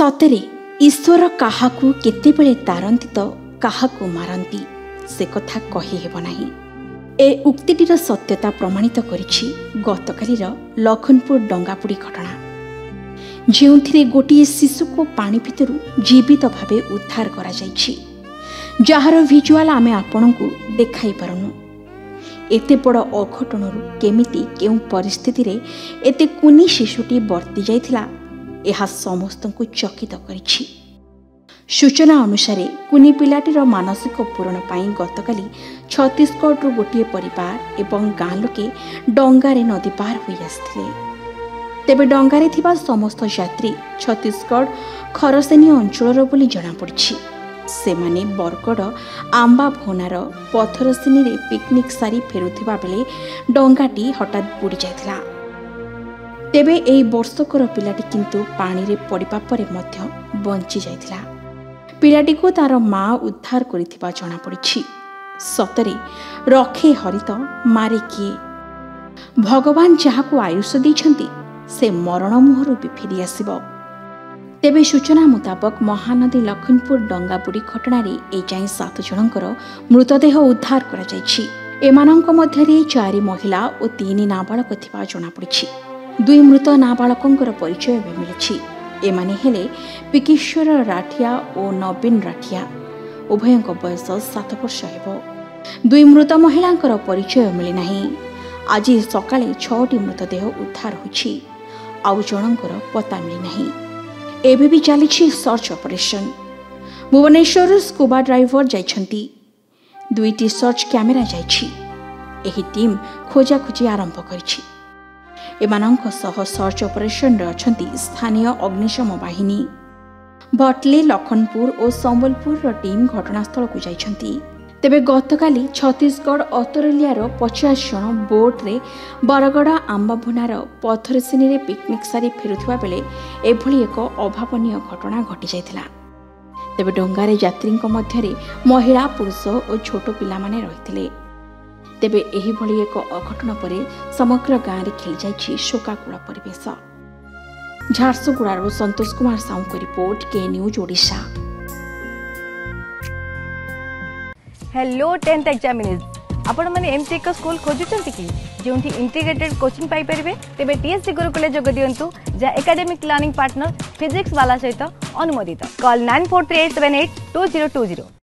सतरे ईश्वर काहाकू केतेबेले तारंती तो काहाकू मारंती से कथा कही हेब नाही। ए उक्तिटीर सत्यता प्रमाणित करिछि गतकालीर लखनपुर डंगापुड़ी घटना, जेउथिरे गोटिए शिशु को पानी भितरु जीवित भावे उद्धार करा जाइछि, जहार विजुआल आमे आपणकू देखाई पारुनु। एते बड़ अघटनरु केमिति केउ परिस्थिति रे एते कुनी शिशुटी बर्ती जाइथिला यह समस्तଙ୍କୁ चकित करिछि। सूचना अनुसार कुनी पिलाटीर मानसिक पूरण पाई गतकाली छत्तीसगढ़ गोटे परिवार एवं गाँ लोके डंगारे नदी पार होई आस्थिले। तेबे डंगारे थिबा समस्त यात्री छत्तीसगढ़ खरसेनी अंचलर बोली जଣା पड़िछि। सेमाने बरगड़ आंबा भोनार पथरसेनी रे पिकनिक सारी फेरुथिबा बेले डंगाटी हठात बुड़ी जाइथिला। तेबे एई वर्षकर पिलाटी किंतु पानी रे पड़िबा परे मध्य बंची जाइथिला। पिलाटी को तार माँ उद्धार करिथिबा जଣା पड़िछि। सतरे रखे हरित मारे किए। भगवान जहाकू आयुष दैछंती से मरण मुहरु भी फेरी आसिबो। तेबे सूचना मुताबक महानदी लखनपुर डंगाबुड़ी घटना रे ए जाई 7 जनकर मृतदेह उद्धार करा जाइछि। एमानंक मध्यरे 4 महिला और 3 नाबालक थिबा जଣା पड़िछि। 2 मृत नाबालकंकर परिचय भी मिलिछि। एमाने हेले पिकेश्वर राठिया और नवीन राठिया, उभयंक बयस 7 वर्ष हेबो। 2 मृत महिलांकर परिचय मिली नाही। आज सकाळे 6टी मृतदेह उद्धार होछि, आउ जनंकर पता मिली नाही। एबे भी चलिछि search operation. Bhubaneswar scuba driver जाइछंती। 2टी सर्च कैमेरा जाइछि। एही टीम खोजाखोजी आरंभ करिछि। एमानंक सह सर्च ऑपरेशन रे अछंती स्थानीय अग्निशम बाहिनी। भटली, लखनपुर और संबलपुर रो टीम घटनास्थल को जाइछंती। तेबे गतकाली छत्तीसगढ़ अतरलियार 50 जन बोट रे बरगड़ आंबाभुनार पथरसेनी रे पिकनिक सारी फेरुथिबा बेले एभली एक अभावनीय घटना घटी जाइथिला। तेबे डंगारे यात्रींक मध्यरे महिला, पुरुष और छोट पिला माने रहिथिले। तेबे एही भली एक अघटन परे समग्र गाँव रे खेल जाइछि शोकाकुल परिवेश। झारसुगुड़ार संतोष कुमार साहू को रिपोर्ट, के news Odisha. Hello 10th examinees, आपण माने एमटी एक स्कूल खोजुचंती कि जोंठी इंटीग्रेटेड कोचिंग पाई परिबे? तेबे टीएससी गुरुकुले जोग दियंतु, जा एकेडमिक लर्निंग पार्टनर फिजिक्स वाला सहित अनुमोदित। कॉल 9438782020।